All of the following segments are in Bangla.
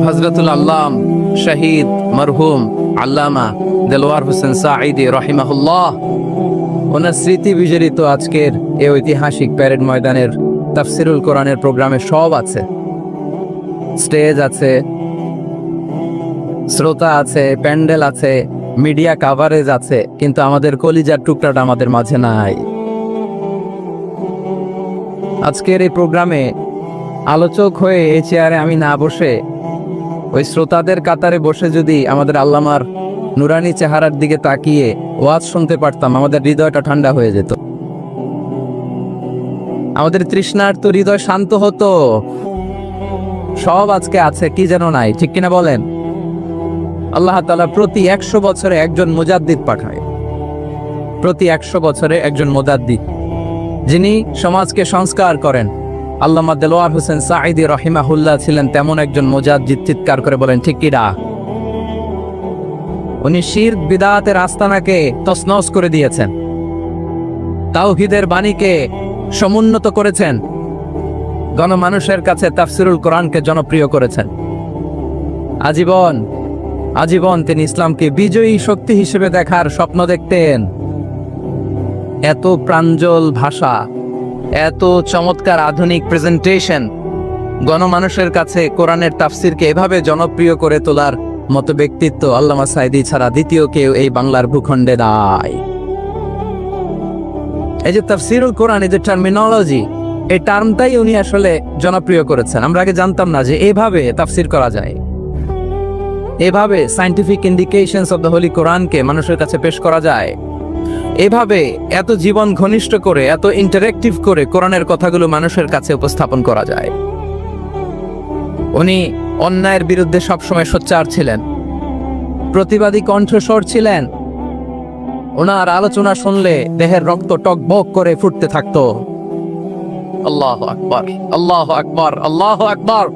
হযরতুল আল্লাম শহীদ মরহুম আল্লামা দেলোয়ার হোসেন সাঈদী রাহিমাহুল্লাহ ওনার স্মৃতি বিজড়িত আজকের এই ঐতিহাসিক প্যারেড ময়দানের তাফসিরুল কোরআনের প্রোগ্রামে সব আছে। স্টেজ আছে, শ্রোতা আছে, প্যান্ডেল আছে, মিডিয়া কাভারেজ আছে, কিন্তু আমাদের কলিজার টুকরাটা আমাদের মাঝে নাই। আজকের এই প্রোগ্রামে আলোচক হয়ে এই চেয়ারে আমি না বসে ওই শ্রোতাদের কাতারে বসে যদি আমাদের আল্লামার নুরানি চেহারার দিকে তাকিয়ে ওয়াজ শুনতে পারতাম, আমাদের হৃদয়টা ঠান্ডা হয়ে যেত, আমাদের তৃষ্ণার্ত হৃদয় শান্ত হতো। সব আজকে আছে, কি যেন নাই, ঠিক কিনা বলেন? আল্লাহ তাআলা প্রতি 100 বছরে একজন মুজাদ্দিদ পাঠায়, প্রতি 100 বছরে একজন মুজাদ্দিদ, যিনি সমাজকে সংস্কার করেন। আল্লামা দেলোয়ার হোসেন সাঈদী রাহিমাহুল্লাহ ছিলেন তেমন একজন মুজাদ্দিদ। চিৎকার করে বলেন ঠিক কিনা? উনি শিরক বিদআতের আস্তানাকে তছনছ করে দিয়েছেন, তাওহীদের বাণীকে সমুন্নত করেছেন, গণমানুষের কাছে তাফসিরুল কোরআনকে জনপ্রিয় করেছেন। আজীবন আজীবন তিনি ইসলামকে বিজয়ী শক্তি হিসেবে দেখার স্বপ্ন দেখতেন। এত প্রাঞ্জল ভাষা, এত চমৎকার আধুনিক প্রেজেন্টেশন, গণমানুষের কাছে কোরআনের তাফসিরকে এভাবে জনপ্রিয় করে তোলার মতো ব্যক্তিত্ব আল্লামা সাঈদী ছাড়া দ্বিতীয় কেউ এই বাংলার ভূখণ্ডে নাই। এই যে তাফসিরুল কোরআন, এই যে টার্মিনোলজি, এই টার্মটাই উনি আসলে জনপ্রিয় করেছেন। আমরা আগে জানতাম না যে এভাবে তাফসির করা যায়, এভাবে scientific indications of the Holi কোরআনকে মানুষের কাছে পেশ করা যায়, এভাবে এত জীবন ঘনিষ্ঠ করে, এত ইন্টারেক্টিভ করে কোরআনের কথাগুলো মানুষের কাছে উপস্থাপন করা যায়। উনি অন্যায়ের বিরুদ্ধে সবসময় সোচ্চার ছিলেন, প্রতিবাদী কণ্ঠস্বর ছিলেন। ওনার আলোচনা শুনলে দেহের রক্ত টকবক করে ফুটতে থাকতো। আল্লাহু আকবার, আল্লাহু আকবার, আল্লাহু আকবার।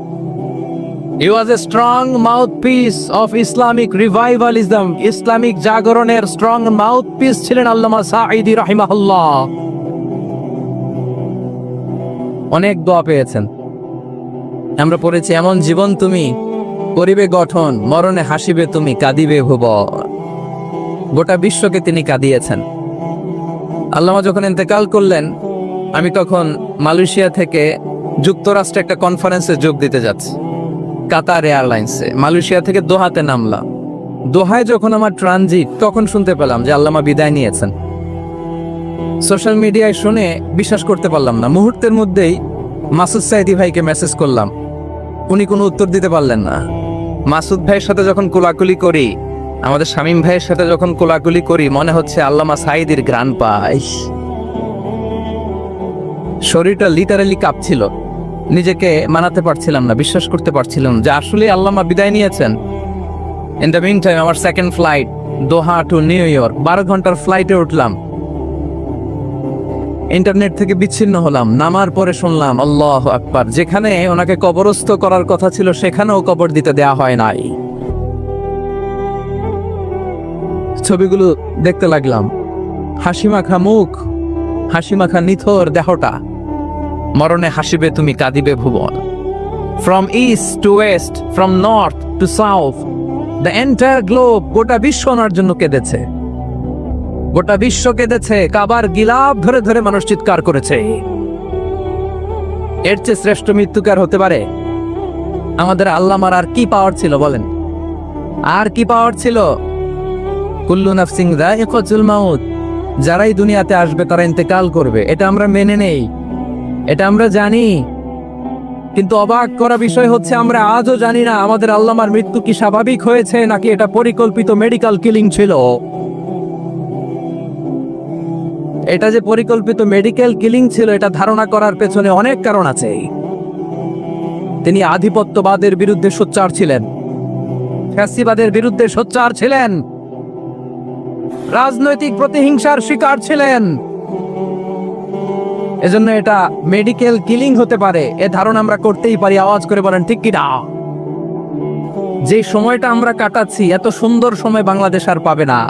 He was a strong mouthpiece of Islamic revivalism. Islamic জাগরণের স্ট্রং মাউথপিস ছিলেন আল্লামা সাঈদী রাহিমাহুল্লাহ। অনেক দোয়া পেয়েছেন, আমরা পড়েছি, এমন জীবন তুমি করিবে গঠন, মরণে হাসিবে তুমি, কাঁদিবে ভুবন। গোটা বিশ্বকে তিনি কাঁদিয়েছেন। আল্লামা যখন ইন্তেকাল করলেন, আমি তখন মালয়েশিয়া থেকে যুক্তরাষ্ট্রে একটা কনফারেন্সে যোগ দিতে যাচ্ছি, কাতার এয়ারলাইন্সে। মালয়েশিয়া থেকে দোহাতে নামলাম। দোহায় যখন আমার ট্রানজিট, তখন শুনতে পেলাম যে আল্লামা বিদায় নিয়েছেন। সোশ্যাল মিডিয়ায় শুনে বিশ্বাস করতে পারলাম না। মুহূর্তের মধ্যেই মাসুদ সাঈদী ভাইকে মেসেজ করলাম, উনি কোনো উত্তর দিতে পারলেন না। মাসুদ ভাইয়ের সাথে যখন কোলাকুলি করি, আমাদের শামীম ভাইয়ের সাথে যখন কোলাকুলি করি, মনে হচ্ছে আল্লামা সাঈদীর ঘ্রাণ পাই। শরীরটা লিটারালি কাঁপছিল, নিজেকে মানাতে পারছিলাম না, বিশ্বাস করতে পারছিলাম যে আসলে আল্লামা বিদায় নিয়েছেন। ইন দ্য মিন টাইম আমার সেকেন্ড ফ্লাইট, দোহা টু নিউ ইয়র্ক, 12 ঘন্টার ফ্লাইটে উঠলাম। ইন্টারনেট থেকে বিচ্ছিন্ন হলাম। নামার পরে শুনলাম আল্লাহু আকবার, যেখানে ওনাকে কবরস্থ করার কথা ছিল সেখানেও কবর দিতে দেয়া হয় নাই। ছবিগুলো দেখতে লাগলাম, হাসিমাখা মুখ, হাসিমাখা নিথর দেহটা, মরণে হাসিবে তুমি, কাঁদিবে ভুবন। From east to west, from north to south, the entire globe, গোটা বিশ্ব ওনার জন্য কেঁদেছে, গোটা বিশ্ব কেঁদেছে। কাবার গিলাফ ধরে ধরে মানুষ চিৎকার করেছে। এর চেয়ে শ্রেষ্ঠ মৃত্যুকার হতে পারে? আমাদের আল্লামার আর কি পাওয়ার ছিল বলেন? আর কি পাওয়ার ছিল? কুল্লু নাফসিন যায়িকাতুল মাউত, যারাই দুনিয়াতে আসবে তারা ইন্তেকাল করবে, এটা আমরা মেনে নেই, এটা আমরা জানি। কিন্তু অবাক করা বিষয় হচ্ছে, আমরা আজও জানি না আমাদের আল্লামার মৃত্যু কি স্বাভাবিক হয়েছে নাকি এটা পরিকল্পিত মেডিকেল কিলিং ছিল। এটা যে পরিকল্পিত মেডিকেল কিলিং ছিল, এটা ধারণা করার পেছনে অনেক কারণ আছে। তিনি আধিপত্যবাদের বিরুদ্ধে সোচ্চার ছিলেন, ফ্যাসিবাদের বিরুদ্ধে সোচ্চার ছিলেন, রাজনৈতিক প্রতিহিংসার শিকার ছিলেন। এজন্য এটা মেডিকেল কিলিং হতে পারে এ ধারণা আমরা করতেই পারি। আওয়াজ করে বলেন ঠিক কিনা? যে সময়টা আমরা কাটাচ্ছি, এত সুন্দর সময় বাংলাদেশ আর পাবে না।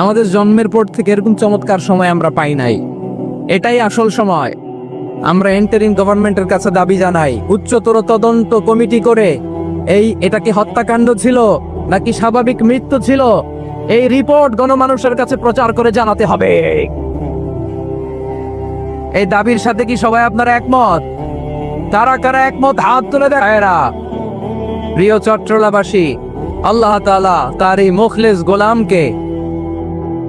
আমাদের জন্মের পর থেকে এরকম চমৎকার সময় আমরা পাই নাই। এটাই আসল সময়। আমরা ইন্টারিম গভর্নমেন্টের কাছে দাবি জানাই, উচ্চতর তদন্ত কমিটি করে এটা কি হত্যাকাণ্ড ছিল নাকি স্বাভাবিক মৃত্যু ছিল, এই রিপোর্ট গণমানুষের কাছে প্রচার করে জানাতে হবে। এই দাবির সাথে কি সবাই আপনারা একমত? কারা কারা একমত হাত তুলে দেখায়রা। প্রিয় চট্টলাবাসী, আল্লাহ তাআলা তার এই মুখলেস গোলামকে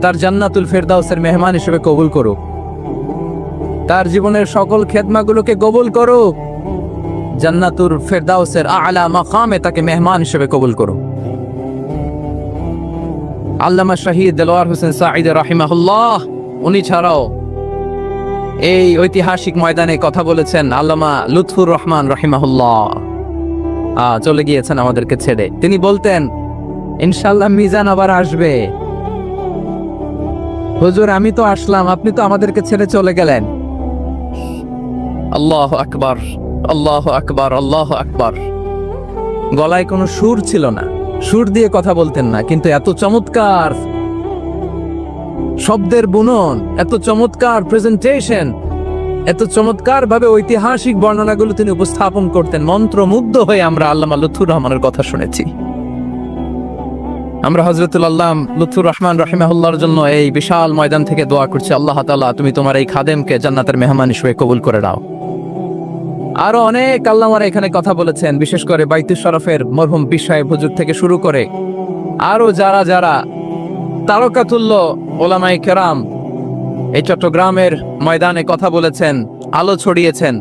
তার জান্নাতুল ফেরদাউসের মেহমান হিসেবে কবুল করুক, তার জীবনের সকল খেদমাগুলোকে কবুল করুক, জান্নাতুল ফেরদাউসের আলা মাকামে তাকে মেহমান হিসেবে কবুল করুক। আল্লামা শহীদ দেলোয়ার হোসেন সাঈদী রাহিমাহুল্লাহ, উনি ছাড়াও এই ঐতিহাসিক ময়দানে কথা বলেছেন আল্লামা লুৎফুর রহমান রাহিমাহুল্লাহ। চলে গিয়েছেন আমাদেরকে ছেড়ে। তিনি বলতেন, ইনশাআল্লাহ মিজান আবার আসবে। হুজুর, আমি তো আসলাম, আপনি তো আমাদেরকে ছেড়ে চলে গেলেন। আল্লাহু আকবার, আল্লাহু আকবার, আল্লাহু আকবার। গলায় কোনো সুর ছিল না, সুর দিয়ে কথা বলতেন না, কিন্তু এত চমৎকার শব্দের বুনন, এত চমৎকার প্রেজেন্টেশন, এত চমৎকার ভাবে ঐতিহাসিক বর্ণনাগুলো তিনি উপস্থাপন করতেন। মন্ত্রমুগ্ধ হয়ে আমরা আল্লামা লুৎফুর রহমানের কথা শুনেছি। আমরা হযরতুল আল্লাহ লুৎফুর রহমান রাহিমাহুল্লাহর জন্য এই বিশাল ময়দান থেকে দোয়া করছি, আল্লাহ তাআলা তুমি তোমার এই খাদেমকে জান্নাতের মেহমান হিসেবে কবুল করে নাও। আরো অনেক আল্লামারা এখানে কথা বলেছেন, বিশেষ করে বাইতুল শরফের মরহুম পীর সাহেব হুজুর থেকে শুরু করে আরো যারা যারা তারকাতুল্য ওলামায়ে কেরাম এই চট্টগ্রামের ময়দানে কথা বলেছেন, আলো ছড়িয়েছেন।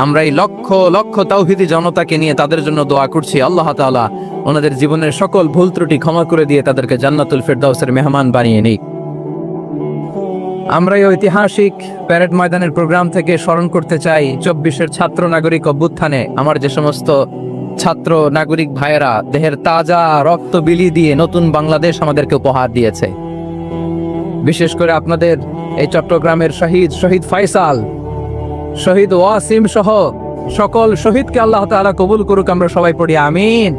আমরা এই লক্ষ লক্ষ তাওহীদি জনতাকে নিয়ে তাদের জন্য দোয়া করছি, আল্লাহ তাআলা ওনাদের জীবনের সকল ভুল ত্রুটি ক্ষমা করে দিয়ে তাদেরকে জান্নাতুল ফেরদাউসের মেহমান বানিয়ে নিক। আমরা এই ঐতিহাসিক প্যারেড ময়দানের প্রোগ্রাম থেকে স্মরণ করতে চাই 24-এর ছাত্র নাগরিক অভ্যুত্থানে আমার যে সমস্ত ছাত্র নাগরিক ভাইয়েরা দেহের তাজা রক্ত বিলি দিয়ে নতুন বাংলাদেশ আমাদেরকে উপহার দিয়েছে। বিশেষ করে আপনাদের এই চট্টগ্রামের শহীদ ফয়সাল, শহীদ ওয়াসিম সহ সকল শহীদকে আল্লাহ তাআলা কবুল করুক। আমরা সবাই পড়ি আমিন।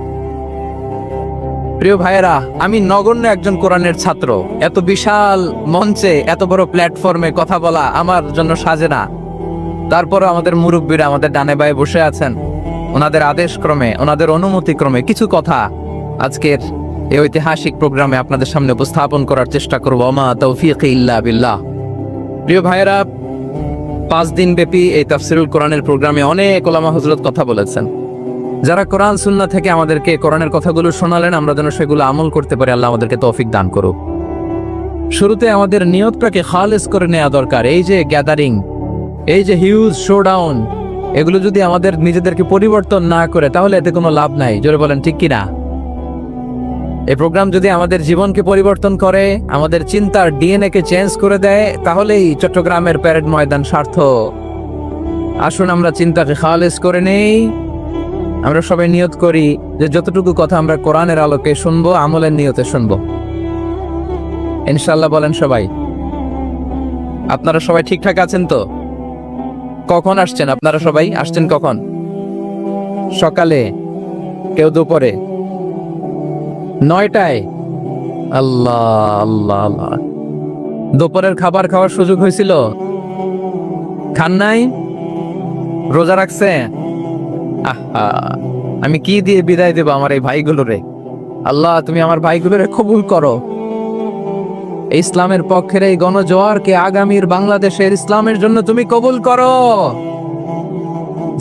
প্রিয় ভাইয়েরা, আমি নগণ্য একজন কোরআনের ছাত্র, এত বিশাল মঞ্চে এত বড় প্ল্যাটফর্মে কথা বলা আমার জন্য সাজে না। তারপরও আমাদের মুরব্বীরা আমাদের ডানে বায়ে বসে আছেন, ওনাদের আদেশ ক্রমে, ওনাদের অনুমতি ক্রমে কিছু কথা আজকের এই ঐতিহাসিক প্রোগ্রামে আপনাদের সামনে উপস্থাপন করার চেষ্টা করব। ওমা তৌফিক ইল্লা বিল্লাহ। প্রিয় ভাইয়েরা, 5 দিন ব্যাপী এই তাফসিরুল কোরআনের প্রোগ্রামে অনেক ওলামা হযরত কথা বলেছেন। যারা কোরআন সুন্নাহ থেকে আমাদেরকে কোরআনের কথাগুলো শোনালেন, আমরা যেন সেগুলো আমল করতে পারি, আল্লাহ আমাদেরকে তৌফিক দান করুক। শুরুতে আমাদের নিয়তটাকে খালেস করে নেওয়া দরকার। এই যে গ্যাদারিং, এই যে হিউজ শোডাউন, এগুলো যদি আমাদের নিজেদেরকে পরিবর্তন না করে তাহলে এতে কোনো লাভ নাই। জোরে বলেন ঠিক কিনা? এই প্রোগ্রাম যদি আমাদের জীবনকে পরিবর্তন করে, আমাদের চিন্তার ডিএনএ কে চেঞ্জ করে দেয়, তাহলেই চট্টগ্রামের প্যারেড ময়দান সার্থক। আসুন আমরা চিন্তাকে খালেস করে নেই। আমরা সবাই নিয়ত করি যে যতটুকু কথা আমরা কোরআনের আলোকে শুনবো, আমলের নিয়তে শুনবো ইনশাআল্লাহ। বলেন সবাই। আপনারা সবাই ঠিকঠাক আছেন তো? কখন আসছেন আপনারা? সবাই আসছেন কখন? সকালে, কেউ দুপুরে, 9টায়? আল্লাহ আল্লাহ আল্লাহ। দুপুরের খাবার খাওয়ার সুযোগ হয়েছিল? খান নাই? রোজা রাখছে? আহা, আমি কি দিয়ে বিদায় দেব আমার এই ভাইগুলোরে? আল্লাহ তুমি আমার ভাইগুলোরে কবুল করো। ইসলামের পক্ষের এই গণজোয়ারকে আগামীর বাংলাদেশের ইসলামের জন্য তুমি কবুল করো।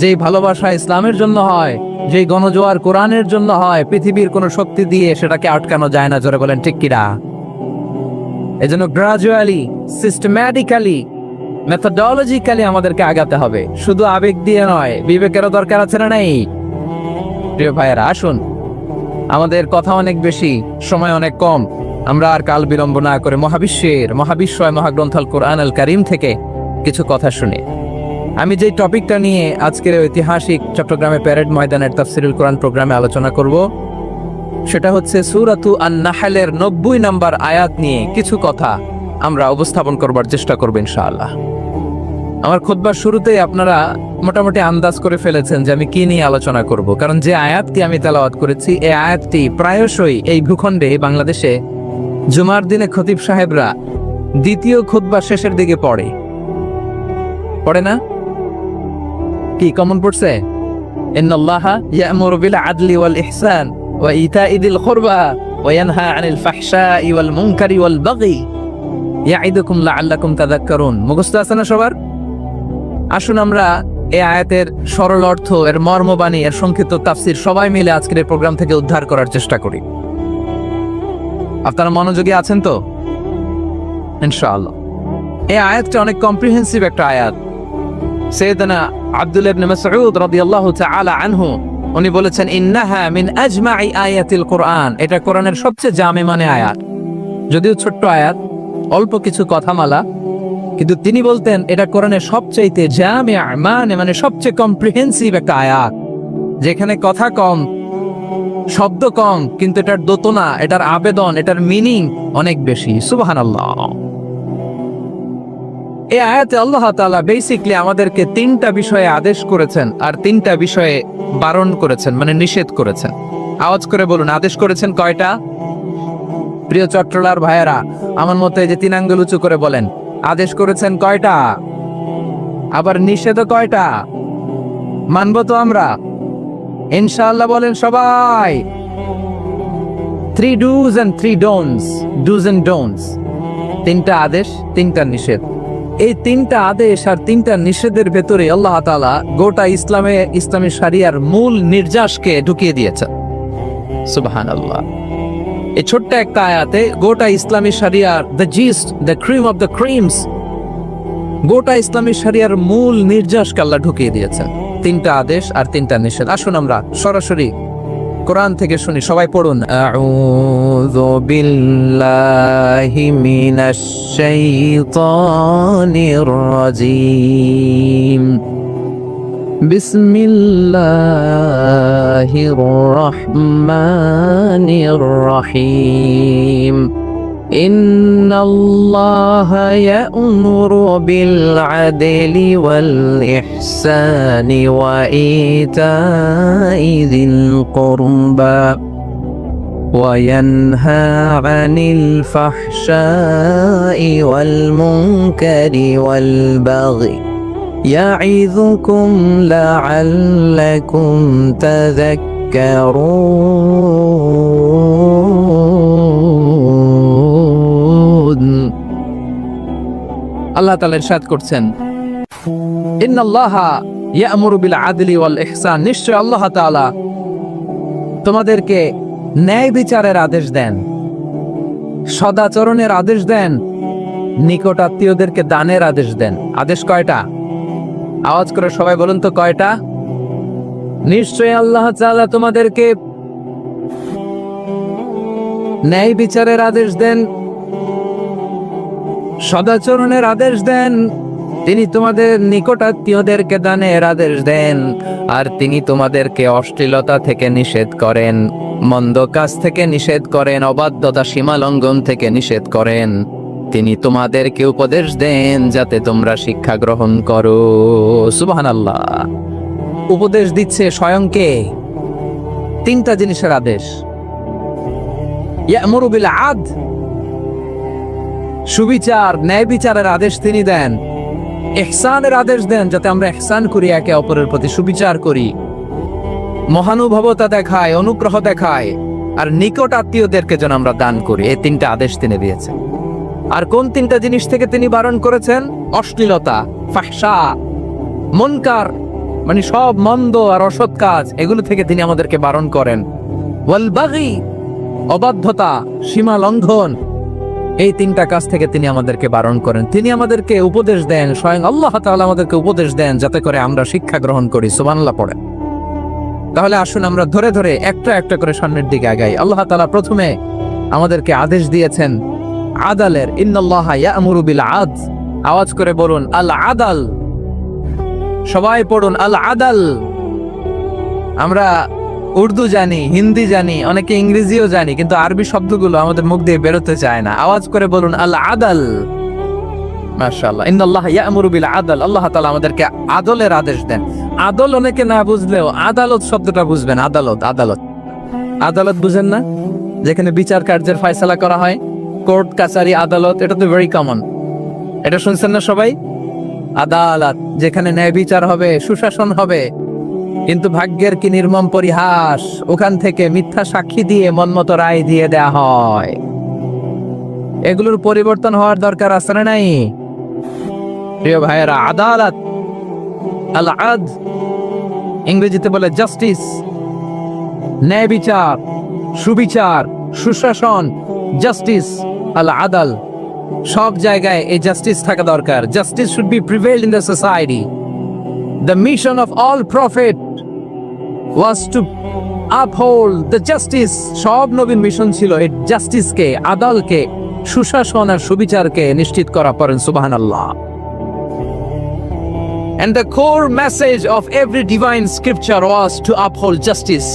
যেই ভালোবাসা ইসলামের জন্য হয়, যেই গণজোয়ার কোরআনের জন্য হয়, পৃথিবীর কোন শক্তি দিয়ে সেটাকে আটকানো যায় না। জোরে বলেন ঠিক কিনা? এজন্য গ্রাজুয়ালি, সিস্টেম্যাটিক্যালি, মেথোডোলজিক্যালি আমাদেরকে আগাতে হবে, শুধু আবেগ দিয়ে নয়। বিবেকেরও দরকার আছে না নাই? প্রিয় ভাইয়েরা, আসুন, আমাদের কথা অনেক বেশি, সময় অনেক কম। আমরা আর কাল বিলম্ব না করে মহাবিশ্বয় মহাগ্রন্থ আল কোরআন আল কারীম থেকে কিছু কথা শুনি। আমি যে টপিকটা নিয়ে আজকের ঐতিহাসিক চট্টগ্রামে প্যারেড ময়দানের তাফসিরুল কোরআন প্রোগ্রামে আলোচনা করব, সেটা হচ্ছে সূরাতু আন-নাহলের 90 নম্বর আয়াত নিয়ে কিছু কথা আমরা উপস্থাপন করবার চেষ্টা করব ইনশাআল্লাহ। আমার খুতবার শুরুতেই আপনারা মোটামুটি আন্দাজ করে ফেলেছেন যে আমি কি নিয়ে আলোচনা করব, কারণ যে আয়াতটি আমি তেলাওয়াত করেছি এই আয়াতটি প্রায়শই এই ভূখণ্ডে বাংলাদেশে জুমার দিনে খতিব সাহেবরা দ্বিতীয় খুতবা শেষের দিকে পড়ে না? কি কমন পড়ছে? ইন্নাল্লাহা ইয়া'মুরু বিল আদলি ওয়াল ইহসান ওয়া ইতাই যিল কুরবা ওয়া ইয়ানহা আনিল ফাহশাই ওয়াল মুনকারি ওয়াল বাগি ইয়াইদুকুম লাআল্লাকুম তাযাক্কারুন। মুখস্থ আছে না সবার? আসুন আমরা এই আয়াতের সরল অর্থ, এর মর্মবাণী, এর সংক্ষিপ্ত তাফসীর সবাই মিলে আজকের এই প্রোগ্রাম থেকে উদ্ধার করার চেষ্টা করি। আপনারা মনোযোগী আছেন তো? ইনশাআল্লাহ। এই আয়াতটা অনেক কম্প্রিহেন্সিভ একটা আয়াত। সাইয়েদনা আব্দুল্লাহ ইবনে মাসউদ রাদিয়াল্লাহু তাআলা আনহু উনি বলেছেন, ইন্নাহা মিন আজমাই আয়াতিল কুরআন। এটা কোরআনের সবচেয়ে জামে মানে আয়াত। যদিও ছোট্ট আয়াত, অল্প কিছু কথামালা, কিন্তু তিনি বলতেন এটা কোরআনের সবচাইতে জামে মানে সবচেয়ে কম্প্রিহেন্সিভ একটা আয়াত, যেখানে কথা কম, শব্দ কম, কিন্তু এটার দোতনা, এটার আবেদন, এটার মিনিং অনেক বেশি। সুবহানাল্লাহ। এই আয়াতে আল্লাহ তাআলা বেসিক্যালি আমাদেরকে তিনটা বিষয়ে আদেশ করেছেন আর তিনটা বিষয়ে বারণ করেছেন, মানে নিষেধ করেছেন। আওয়াজ করে বলুন, আদেশ করেছেন কয়টা? প্রিয় চট্টলার ভাইয়েরা, আমার মতে যে তিন আঙ্গুল উঁচু করে বলেন, আদেশ করেছেন কয়টা? আবার নিষেধও কয়টা? মানবো তো আমরা? ইনশাআল্লাহ বলেন সবাই। 3 do's and 3 don'ts, do's and don'ts। তিনটা আদেশ, তিনটা নিষেধ। এই তিনটা আদেশ আর তিনটা নিষেধের ভেতরে আল্লাহ তাআলা গোটা ইসলামী শরিয়ার মূল নির্যাসকে ঢুকিয়ে দিয়েছেন। সুবহানাল্লাহ। এই ছোট্ট একটা আয়াতে গোটা ইসলামী শরিয়ার, the gist, the cream of the creams, গোটা ইসলামী শরিয়ার মূল নির্যাসকে আল্লাহ ঢুকিয়ে দিয়েছেন। তিনটা আদেশ আর তিনটা নিষেধ। আসুন আমরা সরাসরি কোরআন থেকে শুনি, সবাই পড়ুন। আউযু বিল্লাহি মিনাশ শাইতানির রাজীম। বিসমিল্লাহির রহমানির রহিম। ইন্নাল্লাহা ইয়া'মুরু বিল আদলি ওয়াল ইহসানি ওয়া ইতাই যিল কুরবা ওয়া ইয়ানহা আনিল ফাহশাই ওয়াল মুনকারি ওয়াল বাগি ইয়াইযুকুম লাআল্লাকুম তাযাক্কারুন। আল্লাহ তাআলা ইরশাদ করছেন, ইন্নাল্লাহা ইয়া'মুরু বিল আদলি ওয়াল ইহসান। নিশ্চয় আল্লাহ তাআলা তোমাদেরকে ন্যায় বিচারের আদেশ দেন, সদাচরণের আদেশ দেন, নিকট আত্মীয়দেরকে দানের আদেশ দেন। আদেশ কয়টা? আওয়াজ করে সবাই বলুন তো কয়টা? নিশ্চয় আল্লাহ তাআলা তোমাদেরকে ন্যায় বিচারের আদেশ দেন, সদাচরণের আদেশ দেন, তিনি তোমাদের নিকট আত্মীয়দেরকে দানের আদেশ দেন, আর তিনি তোমাদেরকে অশ্লীলতা থেকে নিষেধ করেন, মন্দ কাজ থেকে নিষেধ করেন, অবাধ্যতা সীমা লঙ্ঘন থেকে নিষেধ করেন। তিনি তোমাদেরকে উপদেশ দেন যাতে তোমরা শিক্ষা গ্রহণ করো। সুবহানাল্লাহ। উপদেশ দিচ্ছে স্বয়ং কে? তিনটা জিনিসের আদেশ। ইয়া'মুরু বিল আদল, সুবিচার, ন্যায় বিচারের আদেশ তিনি দেন। ইহসানের আদেশ দেন, যাতে আমরা ইহসান করি, একে অপরের প্রতি সুবিচার করি, মহানুভবতা দেখায়, অনুগ্রহ দেখায়, আর নিকট আত্মীয়দেরকে যেন আমরা দান করি। এই তিনটা আদেশ তিনি দিয়েছেন। আর কোন তিনটা জিনিস থেকে তিনি বারণ করেছেন? অশ্লীলতা, ফাহশা, মুনকার, মানে সব মন্দ আর অসৎ কাজ, এগুলো থেকে তিনি আমাদেরকে বারণ করেন। ওয়াল বাগি, অবাধ্যতা, সীমা লঙ্ঘন, এই তিনটা কাজ থেকে তিনি আমাদেরকে বারণ করেন। তিনি আমাদেরকে উপদেশ দেন, স্বয়ং আল্লাহ তাআলা আমাদেরকে উপদেশ দেন যাতে করে আমরা শিক্ষা গ্রহণ করি। সুবহানাল্লাহ পড়েন। তাহলে আসুন আমরা ধরে ধরে একটা একটা করে সামনের দিকে আগাই। আল্লাহ তাআলা প্রথমে আমাদেরকে আদেশ দিয়েছেন আদালের। ইন্নাল্লাহা ইয়া'মুরু বিল আদল। আওয়াজ করে বলুন আল আদাল। সবাই পড়ুন আল আদাল। আমরা উর্দু জানি, হিন্দি জানি, অনেকে ইংরেজিও জানি, কিন্তু আরবি শব্দগুলো আমাদের মুখ দিয়ে বেরোতে চায় না। আওয়াজ করে বলুন আল আদাল। মাশাআল্লাহ। ইন্নাল্লাহা ইয়া'মুরু বিল আদল। আল্লাহ তাআলা আমাদেরকে আদলের আদেশ দেন। আদল অনেকে না বুঝলেও আদালত শব্দটা বুঝবেন। আদালত, আদালত, আদালত বুঝেন না? যেখানে বিচার কার্যের ফয়সালা করা হয়, কোর্ট কাছারি আদালত, এটা তো ভেরি কমন। এটা শুনছেন না সবাই? আদালত, যেখানে ন্যায় বিচার হবে, সুশাসন হবে, কিন্তু ভাগ্যের কি নির্মম পরিহাস, ওখান থেকে মিথ্যা সাক্ষী দিয়ে মনমতো রায় দিয়ে দেয়া হয়। এগুলোর পরিবর্তন হওয়ার দরকার আছে না নাই? প্রিয় ভাইয়েরা, আদালত, আল আদ, ইংরেজিতে বলে জাস্টিস, ন্যায় বিচার, সুবিচার, সুশাসন, জাস্টিস, আল আদাল, সব জায়গায় এই জাস্টিস থাকা দরকার। Justice should be prevailed in the society. The mission of all prophet was to uphold the justice. সব নবীর মিশন ছিল এই জাস্টিসকে, আদালকে, সুশাসন আর সুবিচারকে নিশ্চিত করা। পড়েন সুবহানাল্লাহ। And the core message of every divine scripture was to uphold justice.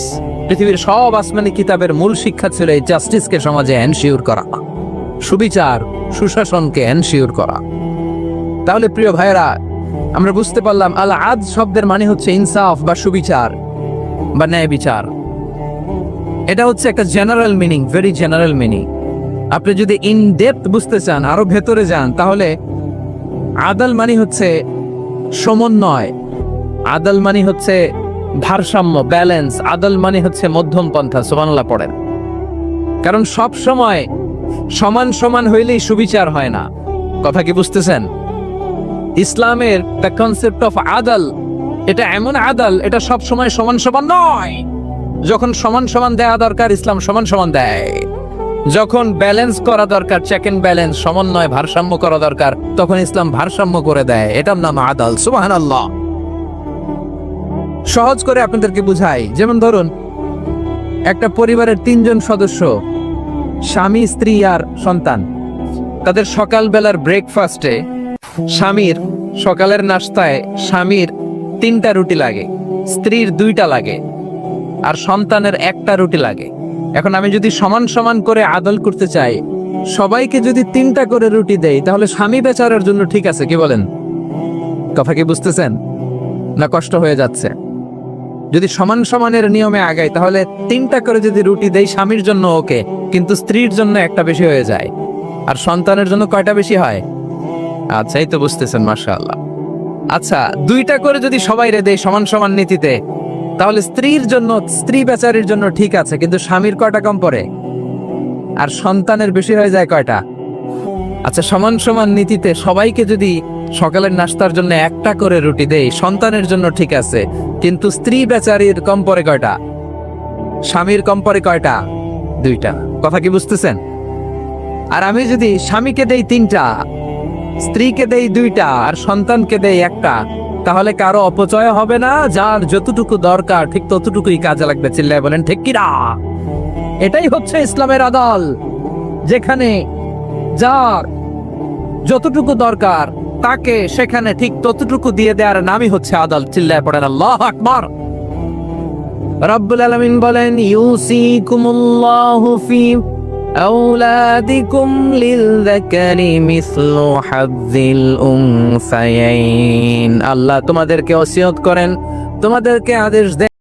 পৃথিবীর সব আসমানি কিতাবের মূল শিক্ষা ছিল এই জাস্টিসকে সমাজে এনশিওর করা, সুবিচার, সুশাসনকে এনশিওর করা। তাহলে প্রিয় ভাইয়েরা, আমরা বুঝতে পারলাম আল আদ শব্দের মানে হচ্ছে ইনসাফ বা সুবিচার বা ন্যায় বিচার। এটা হচ্ছে একটা general meaning, very general meaning. আপনি যদি ইন ডেপথ বুঝতে চান, আরো ভেতরে যান, তাহলে আদাল মানে হচ্ছে সমন্বয়, আদাল মানে হচ্ছে ভারসাম্য, ব্যালেন্স। আদাল মানে হচ্ছে মধ্যম পন্থা। সুবহানাল্লাহ পড়েন। কারণ সব সময় সমান সমান হইলেই সুবিচার হয় না। কথা কি বুঝতেছেন? ইসলামের দ্য কনসেপ্ট অফ আদাল, এটা এমন আদাল, এটা সব সময় সমান সমান নয়। যখন সমান সমান দেয়া দরকার, ইসলাম সমান সমান দেয়। যখন ব্যালেন্স করা দরকার, চেক এন্ড ব্যালেন্স, সমন্বয়, ভারসাম্য করা দরকার, তখন ইসলাম ভারসাম্য করে দেয়। এটার নাম আদাল। সুবহানাল্লাহ। সহজ করে আপনাদেরকে বুঝাই। যেমন ধরুন, একটা পরিবারের 3 জন সদস্য, স্বামী, স্ত্রী আর সন্তান। তাদের সকালবেলার ব্রেকফাস্টে, স্বামীর সকালের নাস্তায় স্বামীর 3টা রুটি লাগে, স্ত্রীর 2টা লাগে, আর সন্তানের 1টা রুটি লাগে। এখন আমি যদি সমান সমান করে আদল করতে চাই, সবাইকে যদি 3টা করে রুটি দেই, তাহলে স্বামী বেচারার জন্য ঠিক আছে, কি বলেন? কথা কি বুঝতেছেন না কষ্ট হয়ে যাচ্ছে? যদি সমান সমানের নিয়মে আগাই, তাহলে 3টা করে যদি রুটি দেই, স্বামীর জন্য ওকে, কিন্তু স্ত্রীর জন্য 1টা বেশি হয়ে যায়। আর সন্তানের জন্য কয়টা বেশি হয়? আচ্ছা, এই তো বুঝতেছেন, মাশাআল্লাহ। আচ্ছা, 2টা করে যদি সবাই দেই সমান সমান নীতিতে, তাহলে স্ত্রীর জন্য, স্ত্রী বেচারির জন্য ঠিক আছে, কিন্তু স্বামীর কয়টা কম পড়ে? আর সন্তানের বেশি হয়ে যায় কয়টা? আচ্ছা, সমান সমান নীতিতে সবাইকে যদি সকালের নাস্তার জন্য 1টা করে রুটি দেই, সন্তানের জন্য ঠিক আছে, কিন্তু স্ত্রী বেচারির কম পড়ে কয়টা? স্বামীর কম পড়ে কয়টা? 2টা। কথা কি বুঝতেছেন? আর আমি যদি স্বামীকে দেই 3টা, স্ত্রীকে দেই 2টা, আর সন্তানকে দেই 1টা, তাহলে কারো অপচয় হবে না। যার যতটুকু দরকার ঠিক ততটুকুই কাজে লাগবে। চিল্লায় বলেন ঠিক কিনা? এটাই হচ্ছে ইসলামের আদাল, যেখানে যার যতটুকু দরকার তাকে সেখানে ঠিক ততটুকু দিয়ে দেওয়ার নামই হচ্ছে আদাল। চিল্লায় পড়েন আল্লাহু আকবার। রব্বুল আলামিন বলেন, ইউসিকুমুল্লাহু ফি আওলাদিকুম লিলযাকারি মিসলু হাযযিল উনসায়াইন। আল্লাহ তোমাদেরকে ওসিয়ত করেন, তোমাদেরকে আদেশ দেন